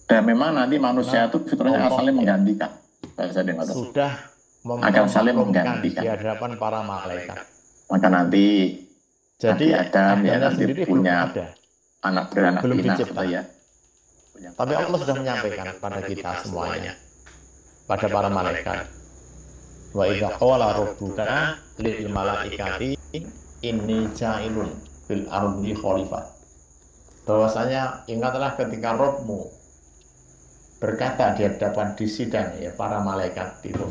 Dan memang nanti manusia Karena itu fitrahnya Allah asalnya ya menggantikan. Bahasa dengar sudah akan saling memaklumkan di menggantikan. hadapan para malaikat. Maka nanti Nabi Jadi Adam ya Adamnya nanti sendiri belum punya ada, anak beranak belum pinak gitu ya. dicipta. Tapi Allah sudah menyampaikan kepada kita semuanya, pada para malaikat. Wa idza qala rabbuka lil malaikati inni ja'ilun fil ardi khalifah. Bahwasanya ingatlah ketika Rabbmu berkata di hadapan di sidang ya para malaikat itu,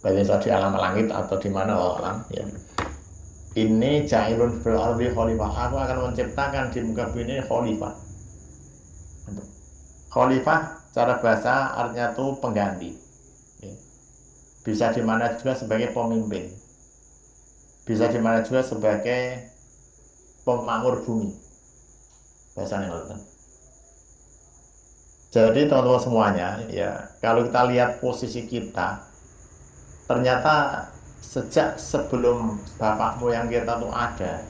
baik di alam langit atau di mana alam ya. Ini ja'ilun fil ardi khalifah. Aku akan menciptakan di muka bumi ini khalifah. Khalifah cara bahasa artinya itu pengganti. Ya. Bisa dimana juga sebagai pemimpin. Bisa dimana juga sebagai pemakmur bumi. Bahasanya itu. Jadi teman-teman semuanya, ya kalau kita lihat posisi kita, ternyata sejak sebelum bapak moyang kita itu ada,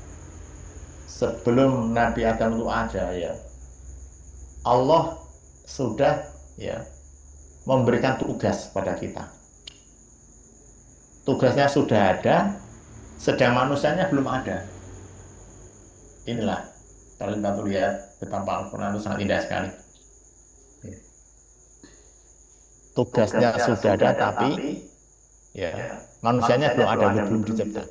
sebelum Nabi Adam itu ada, ya Allah sudah ya memberikan tugas pada kita. Tugasnya sudah ada, sedang manusianya belum ada. Inilah kalau kita lihat betapa Al-Quran itu sangat indah sekali. Tugasnya sudah ada, tapi ya manusianya belum ada, belum dicipta.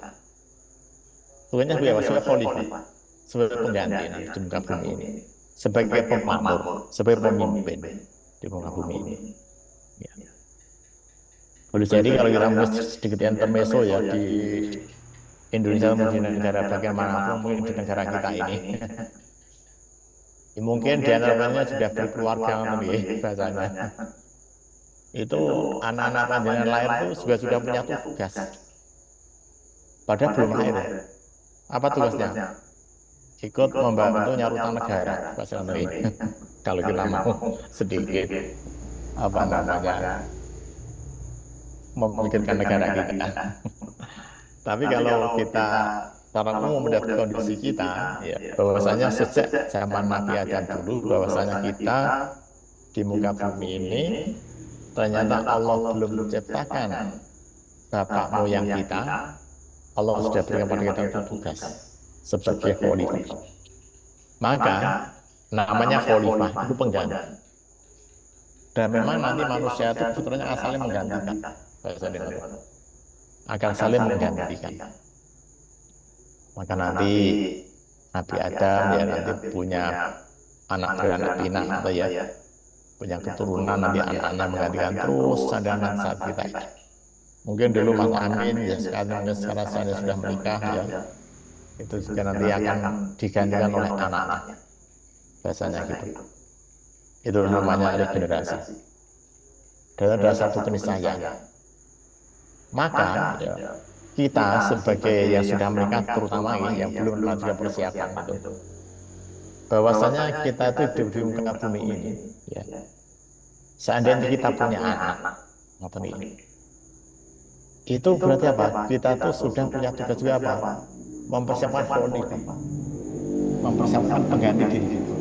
Tugasnya sebagai khalifah, sebagai pengganti nanti di muka bumi ini, sebagai pemakmur, sebagai pemimpin di muka bumi ini. Ya. Boleh jadi kalau kita melihat sedikit intermezzo ya di Indonesia, mungkin negara bagian manapun, mungkin di negara kita ini, ya, mungkin di antaranya sudah berkeluarga, bahasanya. Itu anak-anak panjenengan lahir itu juga sudah punya tugas. Padahal belum lahir. Apa tugasnya? Ikut membantu nyarutan negara, kalau kita mau sedikit apa namanya memikirkan negara kita. Tapi kalau kita secara umum melihat kondisi kita, ya, bahwasanya sejak zaman Nabi Adam dulu, bahwasanya kita di muka bumi ini ternyata Allah belum menciptakan bapak moyang kita. Allah sudah berikan pada kita untuk tugas sebagai khalifah. Maka namanya khalifah itu pengganti. Dan memang nanti manusia itu fitrahnya asalnya menggantikan. Akan saling menggantikan. Maka nanti Nabi Adam ya nanti punya anak beranak pinak atau ya punya keturunan, nanti anak-anaknya menggantikan terus sampai anak saat kita. Mungkin dulu Mas Amin ya sekarang saya sudah menikah ya, itu juga nanti akan digantikan oleh anak-anaknya, bahasanya gitu. Itu namanya regenerasi. Dan ada satu keniscayaan. Maka ya, kita sebagai yang sudah menikah, terutama ini yang belum melakukan persiapan itu, bahwasanya kita itu hidup di muka bumi ini, ya. Seandainya kita punya anak, ini, itu berarti apa? Kita tuh sudah punya tugas juga apa? Mempersiapkan khalifah, mempersiapkan pengganti diri kita.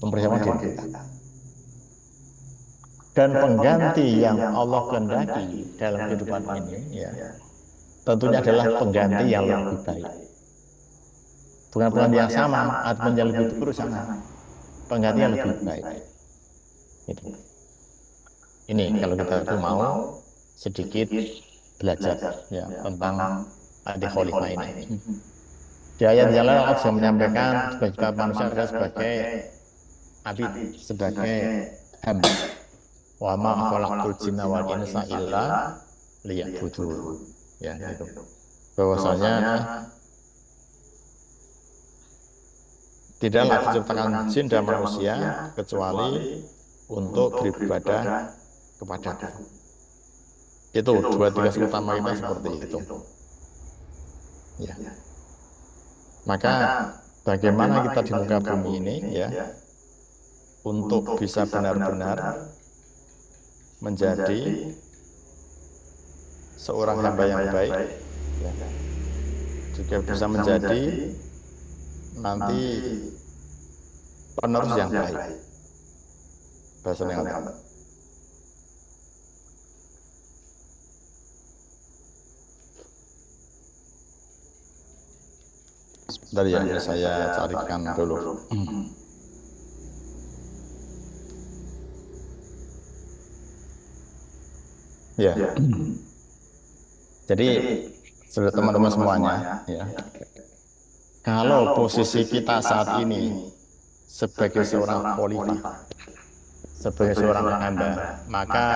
Mempersiapkan diri kita. Dan pengganti yang Allah kehendaki dalam kehidupan ini, ya, tentunya adalah pengganti yang lebih baik. Bukan pengganti yang sama atau yang lebih buruk, sama. Pengganti yang lebih baik. Gitu. Ini kalau kita itu mau sedikit belajar ya tentang anti khalifah ini. Di ayat yang lain Allah sudah menyampaikan sebagai manusia adalah sebagai abid, sebagai hamba. Wa ma khalaqtul jinna wal insa illa liya'budun. Ya, gitu. Bahwasanya tidaklah diciptakan jin dan manusia kecuali untuk beribadah kepada Aku. Itu dua tugas utama kita seperti itu. Ya. Maka bagaimana kita di muka bumi ini ya untuk bisa benar-benar menjadi seorang hamba yang baik, ya, juga bisa menjadi nanti penerus yang baik. Bahasanya apa? Sebentar ya, ini saya carikan dulu. Ya. Jadi sudah teman-teman semuanya, ya. Kalau posisi kita saat ini sebagai seorang khalifah, sebagai seorang hamba, maka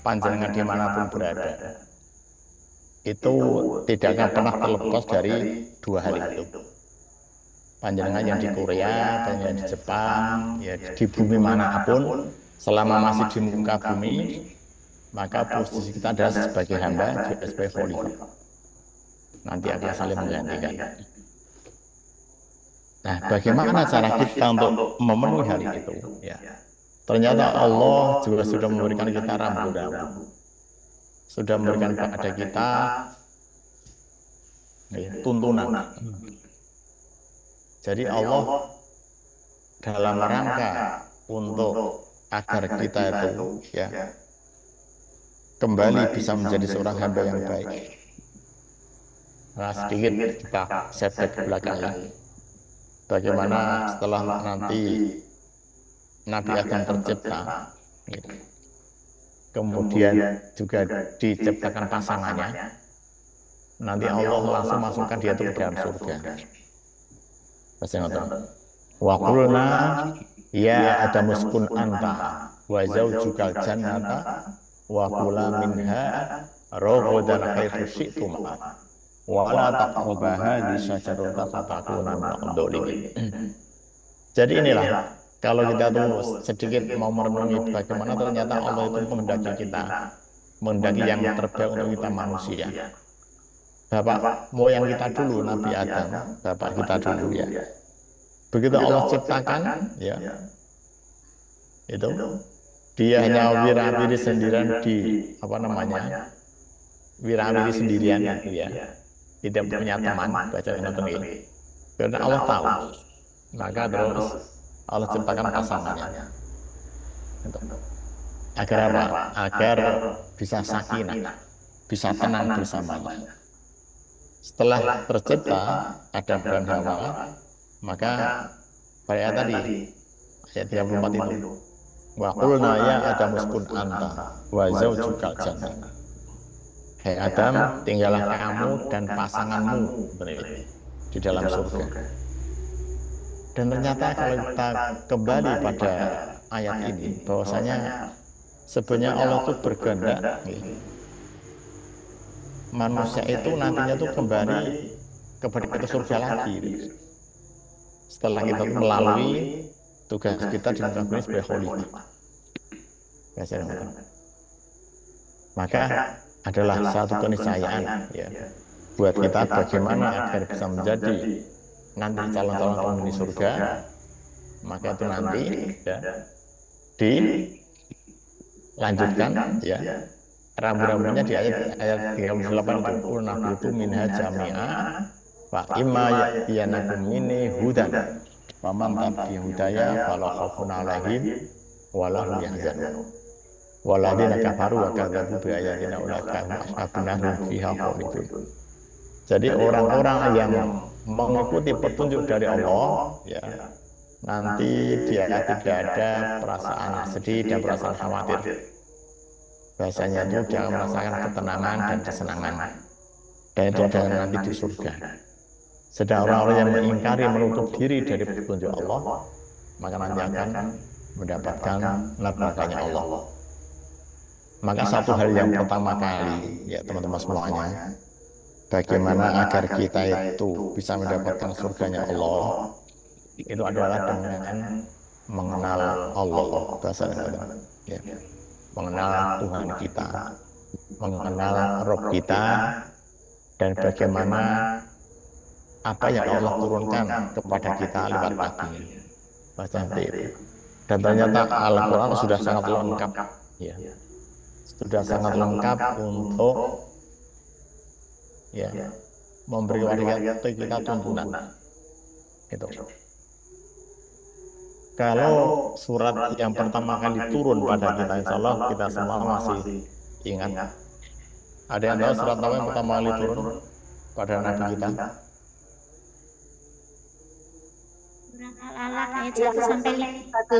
panjenengan dimanapun berada, itu tidak akan pernah terlepas dari dua hal itu. Panjenengan yang di Korea, panjenengan yang di Jepang, ya di bumi manapun, selama masih di muka bumi, maka posisi kita adalah sebagai hamba, juga sebagai khalifah. Nanti akan saling menggantikan. Nah, bagaimana cara kita untuk memenuhi hal itu? Ya. Ternyata Allah juga sudah memberikan kita rambu-rambu, sudah memberikan kepada kita tuntunan. Jadi Allah dalam rangka untuk agar kita itu ya kembali bisa menjadi seorang hamba yang baik. Nah, sedikit kita setback ke belakang ya. Bagaimana setelah nanti Nabi Adam tercipta, kemudian juga diciptakan pasangannya, nanti Allah langsung masukkan dia itu ke dalam surga. Pasti nonton. Wa qulna ya Adam uskun anta wa zawjukal jannata wa kula minha ragadan haitsu syi'tum wa la taqrabu hadhihi syajarata fatakuna minal dzalimin. Jadi inilah, kalau kita tuh sedikit mau merenungi bagaimana ternyata Allah itu menghendaki kita, menghendaki yang terbaik untuk kita manusia. Bapak moyang kita dulu, Nabi Adam, bapak kita dulu ya. Begitu Allah ciptakan, ya, itu dia hanya wirawiri sendirian di apa namanya, wirawiri sendirian ya, tidak punya teman, baca nonton ini. Karena Allah tahu, maka terus Allah ciptakan pasangannya. Agar apa? Agar bisa sakinah, bisa tenang bersamanya. Setelah tercipta Adam dan Hawa, maka pada tadi ayat 34 itu, wa qulna ya Adam uskun anta wa zawjukal jannah. Hai Adam, tinggallah kamu dan pasanganmu di dalam surga. Dan ternyata kalau kita kembali pada ayat ini, bahwasanya sebenarnya Allah itu berkehendak manusia itu nantinya tuh kembali ke surga lagi. Setelah kita melalui tugas kita di muka bumi sebagai khalifah. Maka adalah satu keniscayaan ya buat kita bagaimana agar bisa menjadi nanti calon-calon penghuni surga. Maka itu nanti ya dilanjutkan ya rambu-rambunya di ayat 38 itu qulna bitu minha jami'a fa imma ya'tiyanakum minni hudan faman tabi'a hudaya fala khaufun 'alaihim wa la hum yahzanun waladina kafaru wa kadzabu bi ayatina ulaika ashabun nar fiha khalidun. Jadi orang-orang yang mengikuti petunjuk dari Allah ya nanti dia tidak ada perasaan sedih dan perasaan khawatir. Bahasanya itu dia merasakan ketenangan dan kesenangan, dan itu adalah nanti di surga. Sedang orang-orang yang mengingkari menutup diri dari petunjuk Allah, maka nanti akan mendapatkan nerakanya Allah. Maka satu hal yang pertama kali ya teman-teman semuanya, bagaimana agar kita itu bisa mendapatkan surganya Allah, itu adalah dengan mengenal Allah. Bahasanya ya, mengenal Tuhan kita, mengenal Rob kita, dan bagaimana apa yang Allah turunkan kepada kita lewat Nabi. Baca itu. Dan ternyata Al-Quran sudah sangat lengkap, ya, sudah sangat lengkap untuk ya memberi kepada kita tuntunan. Itu. Kalau surat yang pertama kali turun pada kita, insya Allah kita semua masih ingat. Ada yang tahu surat apa yang pertama kali turun pada Nabi kita? Al-Alaq ayat 1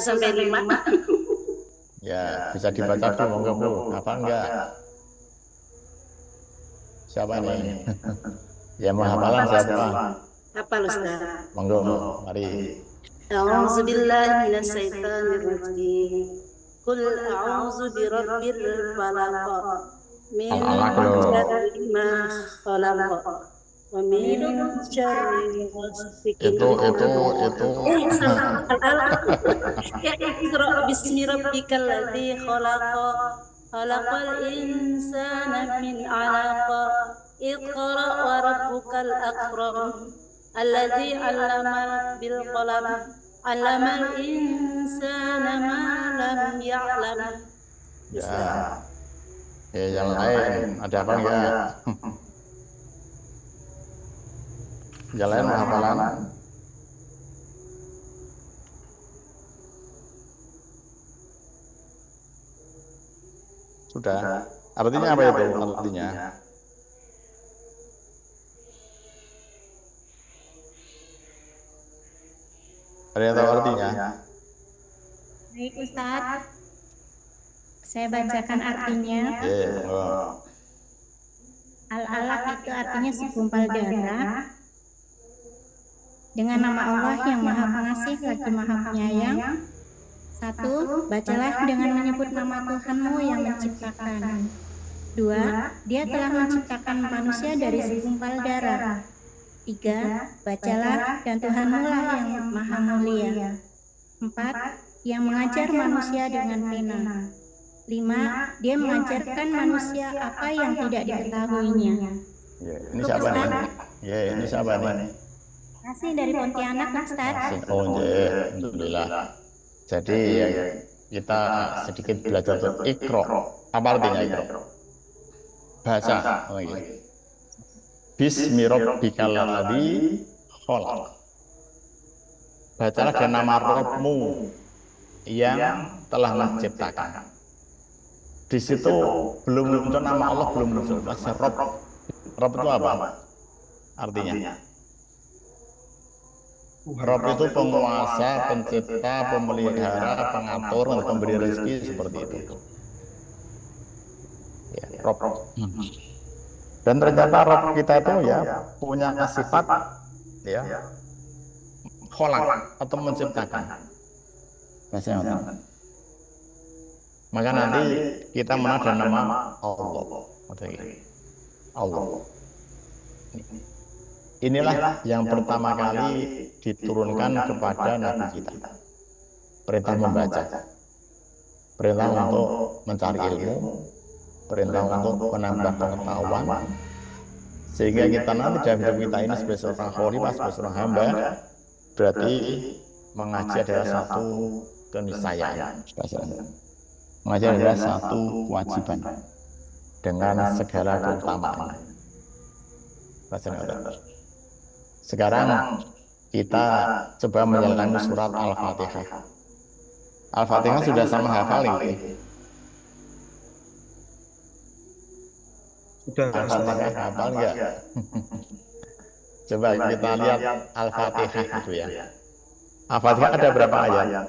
sampai 5. Ya, bisa dibaca dulu, monggo Bu. Apa enggak? Siapa nih? Ya, mau hafalan siapa? Apa Ustaz? Monggo, mari. A'udzu billahi minasyaitonir rajim. Qul a'udzu birabbil falaq. Min syarri ma khalaq. Wa min syarri ghasiqin. Itu. Ya iqra bismi rabbikal ladzi khalaq. Khalaqal insana min 'alaq. Iqra wa rabbukal akram. Alladzi 'allama bil qalam. 'Allamal insana ma lam ya'lam. Ya. Yang lain ada apa enggak? Yang lain mau hafalan? Sudah. Artinya apa itu? Artinya? Ada yang tahu artinya? Baik Ustaz, saya bacakan artinya. Al-Alaq itu artinya segumpal darah. Dengan nama Allah yang Maha Pengasih lagi Maha Penyayang. 1. Bacalah dengan menyebut nama Tuhanmu yang menciptakan. 2. Dia telah menciptakan manusia dari segumpal darah. 3. Bacalah dan Tuhanmu lah yang Maha Mulia. 4. Yang mengajar manusia dengan pena. 5. Dia mengajarkan manusia apa yang tidak diketahuinya. Ya, ini siapa nih? Ya, ini siapa nih? Masih dari Pontianak, Ustaz. Oh, ya, alhamdulillah. Jadi ya, kita sedikit belajar Iqra. Apa artinya Iqra? Baca. Oh, iya. Bismi rabbikal ladzi khalaq. Bacalah dengan nama Rabbmu yang telah menciptakan. Di situ belum muncul nama Allah, belum muncul. Masih Rabb. Rabb itu apa? Artinya? Rabb itu penguasa, pencipta, pemelihara, pengatur, pemberi rezeki, seperti itu. Ya, Rabb. Dan ternyata Rabb kita itu ya punya sifat ya kholaq atau menciptakan. Maka nanti kita menada nama Allah. Allah. Inilah yang pertama kali diturunkan kepada Nabi kita. Perintah membaca, perintah untuk mencari ilmu, perintah untuk menambah pengetahuan, sehingga kita nanti dalam hidup kita ini sebagai seorang khalifah, sebagai seorang hamba, berarti mengaji adalah satu keniscayaan. Mengaji adalah satu kewajiban dengan segala keutamaan. Sekarang kita coba menyelami surat Al-Fatihah. Al-Fatihah sudah sama hafal ini. Sudah Al-Fatihah hafal enggak? Coba kita lihat Al-Fatihah itu ya. Al-Fatihah ada berapa ayat?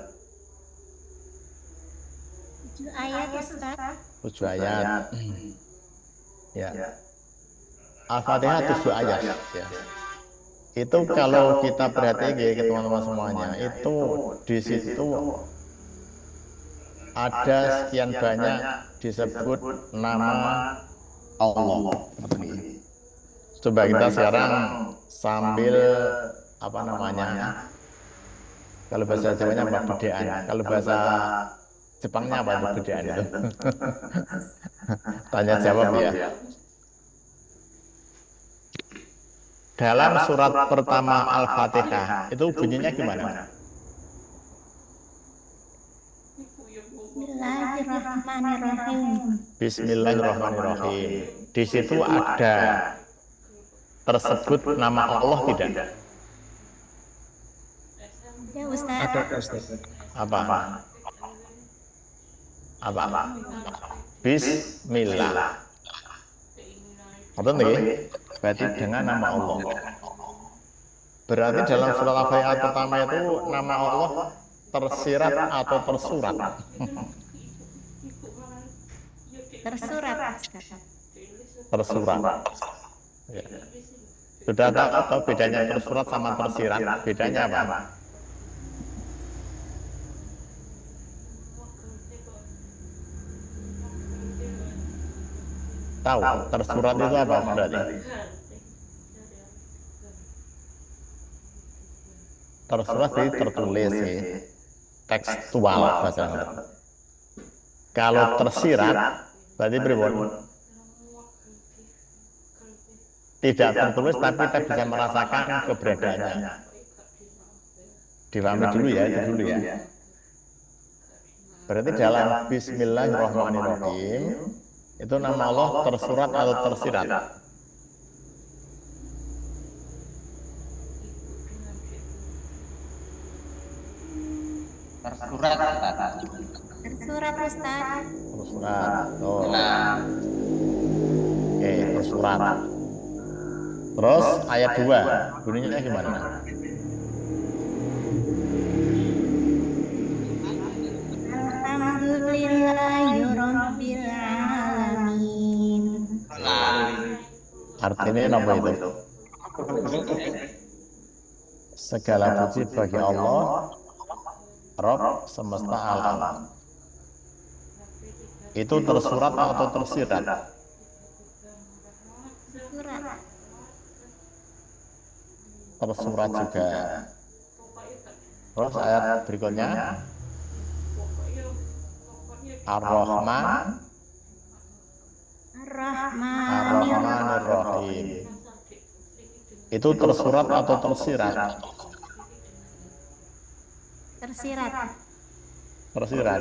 7 ayat Ustaz. 7 ayat. Ya. Al-Fatihah 7 ayat ya. Itu kalau kita perhatikan ya teman-teman semuanya, itu di situ ada sekian banyak disebut nama Allah. Coba kita sekarang sambil apa namanya? Kalau bahasa Jawanya apa? Bedaan. Kalau bahasa Jepangnya apa itu bedaan itu? Tanya jawab ya. Dalam surat pertama Al-Fatihah itu bunyinya gimana? Bismillahirrahmanirrahim. Bismillahirrahmanirrahim. Di situ ada tersebut nama Allah tidak? Ya Ustaz. Ada Ustaz. Apa? Apa? Bismillah. Betul nggih? Berarti dengan nama Allah. Berarti dalam surat Al-Fatihah pertama itu nama Allah tersirat atau tersurat? Tersurat Ustaz. Tersurat. Ya. Sudah tahu atau bedanya tersurat sama tersirat? Bedanya apa? Tahu, tersurat itu apa berarti? Tersurat itu tertulis ya. Tekstual bahasa Arab. Kalau tersirat berarti pripun? Tidak tertulis tapi kita bisa merasakan keberadaannya. Difahami dulu ya, itu dulu ya. Berarti dalam Bismillahirrahmanirrahim itu nama Allah tersurat atau tersirat? Tersurat. Tersurat Ustaz. Tersurat. Oh. Oke, tersurat. Terus ayat 2 bunyinya gimana? Alhamdulillahirabbil alamin. Artinya apa itu? Segala puji bagi Allah, Rabb semesta alam. Itu tersurat atau tersirat? Tersurat. Tersurat juga. Terus ayat berikutnya Ar-Rahman Ar-Rahmanir-Rahim. Itu tersurat atau tersirat? Tersirat. Tersirat.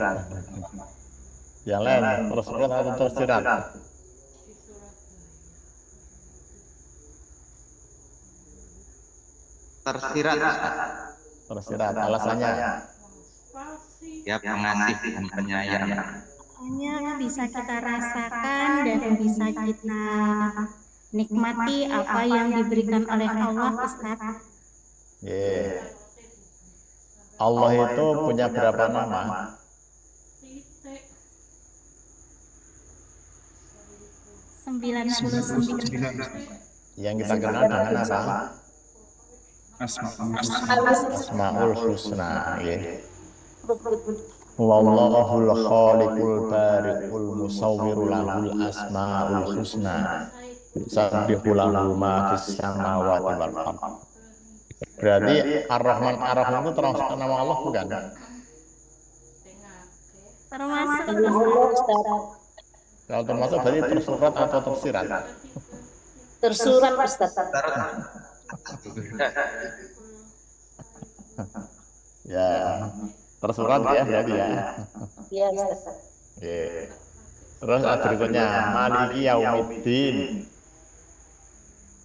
Yang lain tersurat atau tersirat? Tersirat. Tersirat. Alasannya? Ya pengasih dan penyayang. Hanya bisa kita rasakan dan bisa kita nikmati apa yang diberikan oleh Allah Ustaz. Yeah. Allah itu punya berapa nama? 99. Yang kita kenal dengan apa? Asmaul Husna. Wallahul khaliqul bari'ul musawwirul lahul asmaul husna. Sabbihu lahu ma fis samawati wal ardh. Berarti Ar-Rahman Ar-Rahim itu termasuk nama Allah bukan? Termasuk Kalau termasuk berarti tersurat atau tersirat? Tersurat Ustaz. Ya, tersurat ya berarti ya. Iya Ustaz. Oke. Terus berikutnya Maliki Yaumiddin.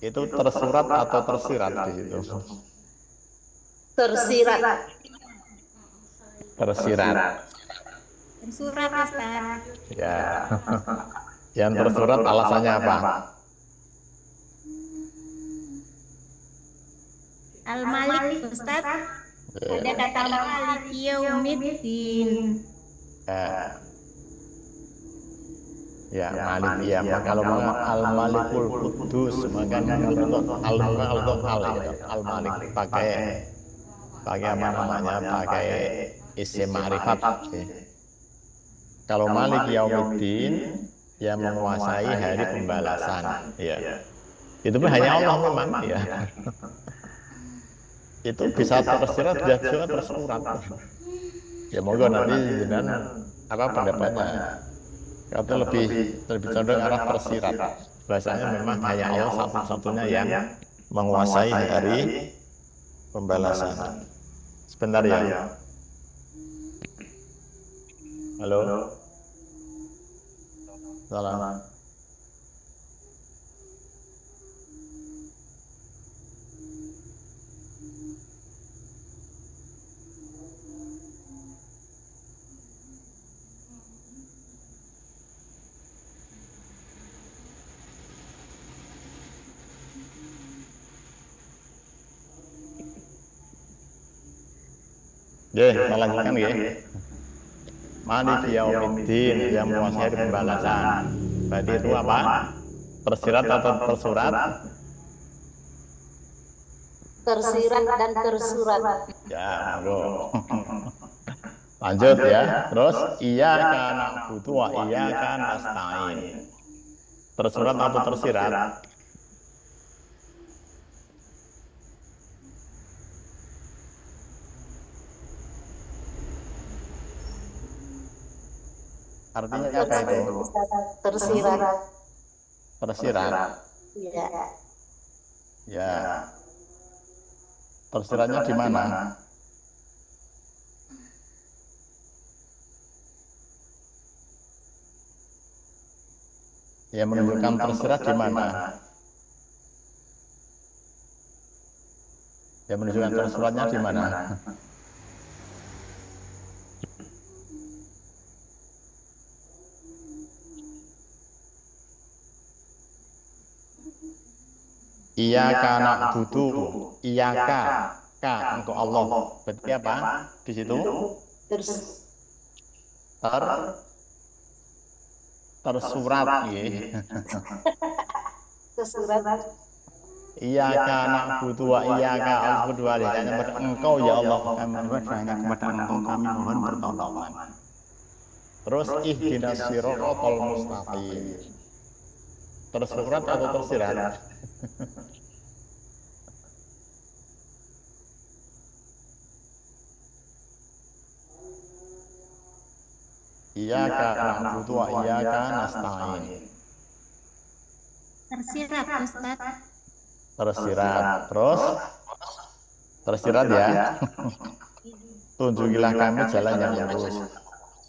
Itu tersurat atau tersirat di situ? Tersirat. Tersirat. tersurat Ustaz. Ya. Yang tersurat alasannya apa? Al-Malik Ustaz. Ada kata Malik Yaumiddin. Ya, Malik ya. Kalau Al-Malikul Quddus, maka untuk Al gitu. Al-Malik pakai apa namanya? Pakai isim ma'rifat. Kalau Malik Yaumiddin yang menguasai hari pembalasan, ya. Itu pun hanya Allah memang, ya. Itu bisa tersirat, bisa tersurat. Ya moga nanti dengan apa pendapatnya. Kalau lebih condong arah tersirat. Bahasanya memang hanya Allah satu-satunya yang menguasai hari pembalasan. Sebentar ya. Halo. Salam. kita lanjutkan ya. Maliki yaumiddin, yang menguasai hari pembalasan. Berarti itu apa? Tersirat atau tersurat? Tersirat dan tersurat. Ya, monggo. Lanjut ya. Terus iyyaka na'budu wa iyyaka nasta'in. Tersurat atau tersirat? Artinya apa itu? Tersirat. Tersirat. Ya. Ya. Tersiratnya di mana? Ya, menunjukkan tersirat di mana? Ya, menunjukkan tersiratnya di mana? Iyyaka na'budu, iyyaka, ka engkau Allah. Berarti apa? Di situ tersurat ya. Tersurat. Iyyaka na'budu wa iyyaka nasta'in. Hanya kepada engkau ya Allah kami hanya kepada engkau kami mohon pertolongan. Terus ihdinas siratal mustaqim. Tersurat atau tersirat? Iyyaka na'budu wa iyyaka nasta'in. Tersirat, Ustaz. Tersirat. Terus tersirat ya. Tunjukilah kami jalan yang lurus.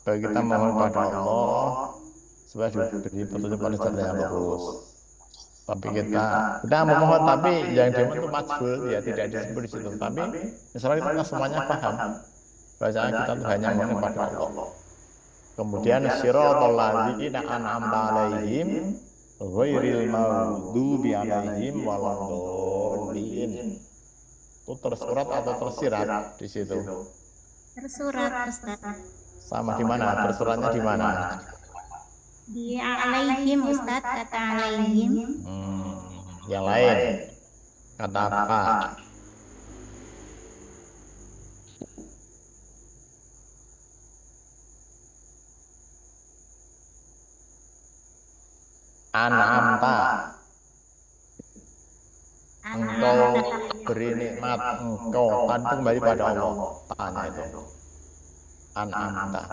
Supaya kita mohon pada Allah supaya diberi petunjuk pada jalan yang lurus. Tapi kita memohon, tapi yang dimohon itu majhul ya, tidak disebut di situ. Tapi misalnya kita semuanya paham bahwa kita tuh hanya mohon pada Allah. Kemudian siratal ladzina an'amta 'alaihim ghairil maghdubi 'alaihim waladdallin. Itu tersurat atau tersirat di situ? Tersurat, Ustaz. Sama di mana? Tersuratnya di mana? Di alaihim, Ustaz, kata alaihim. Yang lain kata apa? An'amta, engkau beri nikmat, engkau tadi kembali pada Allah, tanya itu An'amta.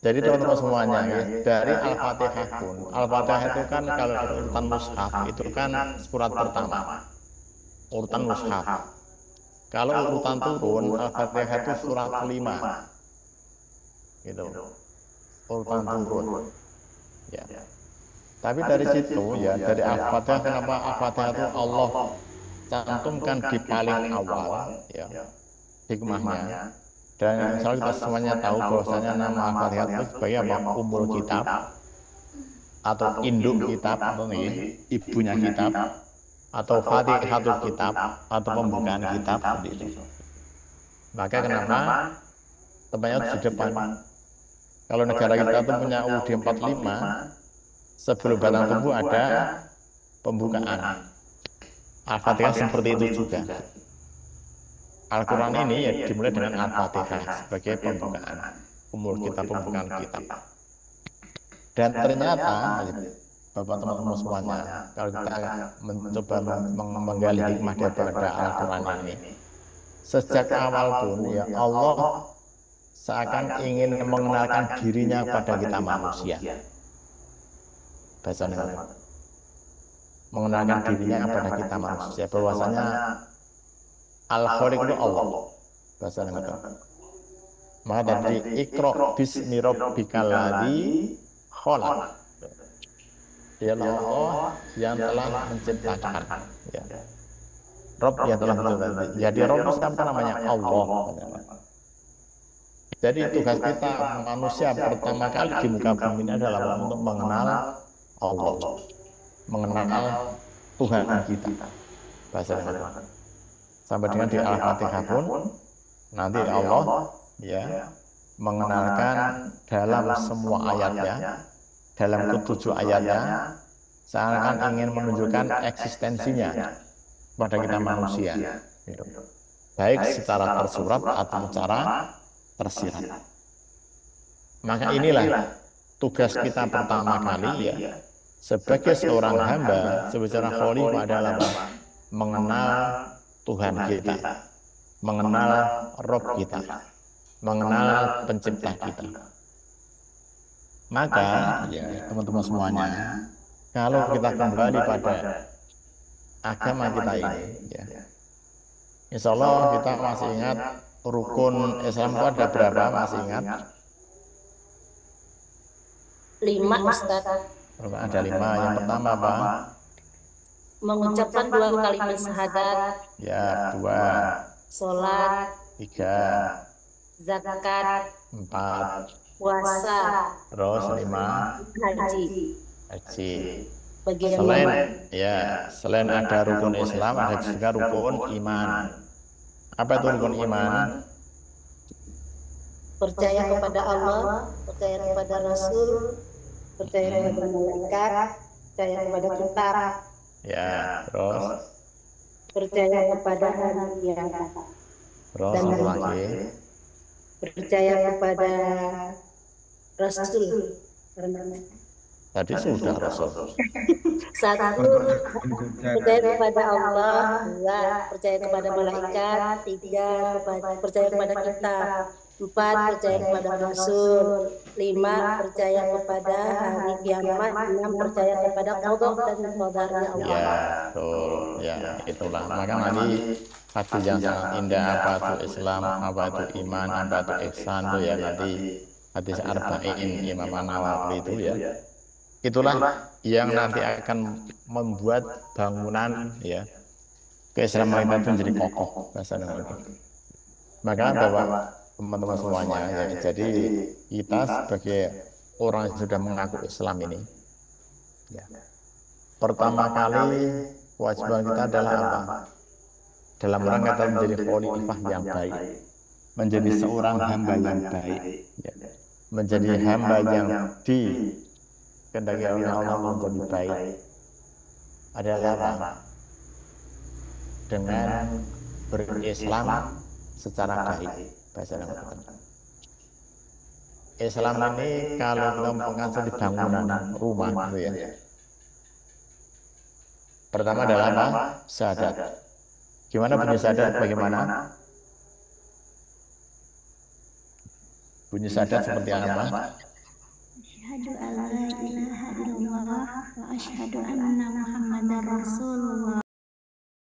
Jadi teman-teman semuanya ya, dari Al-Fatihah pun, Al-Fatihah itu kan kalau urutan mushaf itu kan surat pertama, urutan mushaf. Kalau urutan turun, Al-Fatihah itu surat kelima, gitu, urutan turun. Ya. Tapi dari situ ya, dari Al-Fatihah, kenapa Al-Fatihah itu Allah cantumkan di paling awal, ya, hikmahnya. Dan misalnya kita semuanya tahu bahwasanya nama Al-Fatihah itu sebagai apa? Ummul kitab atau induk kitab, atau ibunya kitab, atau Fatihatul kitab atau pembukaan kitab seperti itu. Maka kenapa tempatnya di depan? Kalau negara kita itu punya UUD 45, sebelum batang tubuh ada pembukaan. Al-Fatihah seperti itu juga. Al-Quran ini ya dimulai dengan Al-Fatihah sebagai pembukaan, pembukaan kitab. Dan ternyata, Bapak teman-teman semuanya, kalau kita mencoba menggali hikmah daripada Al-Quran ini, sejak awal pun ya Allah seakan ingin mengenalkan dirinya pada kita manusia. Bahasanya mengenalkan dirinya kepada kita manusia, bahwasanya Al-Khaliq itu Allah. Bahasa Arab. Maka dari Iqra bismi rabbikal ladzi khalaq. Dialah Allah yang telah menciptakan. Ya. Rabb yang telah menciptakan. Jadi Rabb itu apa namanya? Allah. Jadi tugas kita manusia pertama kali di muka bumi ini adalah untuk mengenal Allah, mengenal Tuhan kita. Bahasa Arab. Sampai dengan di Al-Fatihah pun nanti Allah ya mengenalkan dalam semua ayatnya, dalam ketujuh ayatnya, seakan ingin menunjukkan eksistensinya pada kita manusia, gitu. Baik secara tersurat atau secara tersirat. Maka inilah tugas kita pertama kali ya, sebagai seorang hamba, secara khalifah adalah mengenal Tuhan kita, mengenal Rob kita, mengenal pencipta kita. Maka ya teman-teman semuanya, kalau kita kembali pada agama kita ini ya, insya Allah kita masih ingat rukun Islam itu ada berapa, masih ingat? 5 Ustaz. Ada 5. Yang pertama apa? Mengucapkan 2 kalimat syahadat. Ya, 2. Sholat. 3. Zakat. 4. Puasa. Terus 5. Haji. Haji. Selain ada rukun Islam, ada juga rukun iman. Apa itu rukun iman? Percaya kepada Allah, percaya kepada Rasul, percaya kepada malaikat, percaya kepada kitab. Ya, terus percaya kepada hari kiamat. Terus dan apa lagi? Percaya kepada Rasul. Tadi sudah Rasul. 1. Percaya kepada Allah. 2. Percaya kepada malaikat. 3. Percaya kepada kitab. 4. Percaya kepada Rasul. 5. Percaya kepada hari kiamat. 6. Percaya kepada qada dan qadarnya Allah. Ya, betul. Ya, itulah. Maka nanti hadis yang sangat indah, apa itu Islam, apa itu iman, apa itu ihsan itu ya, nanti hadis arba'in Imam Nawawi itu ya. Itulah yang nanti akan membuat bangunan ya keislaman kita itu menjadi kokoh, bahasa Indonesia. Maka Bapak teman-teman semuanya ya, jadi kita sebagai orang yang sudah mengaku Islam ini ya, pertama kali kewajiban kita adalah apa? Dalam rangka kita menjadi khalifah yang baik, menjadi seorang hamba yang baik ya, menjadi hamba yang dikehendaki oleh Allah menjadi baik adalah apa? Dengan berislam secara baik, bahasa Indonesia. Islam ini kalau kita mengacu di bangunan rumah itu ya, pertama adalah apa? Syahadat. Gimana bunyi syahadat? Bagaimana? Bunyi syahadat seperti apa? Asyhadu an la ilaha illallah wa asyhadu anna Muhammadar Rasulullah.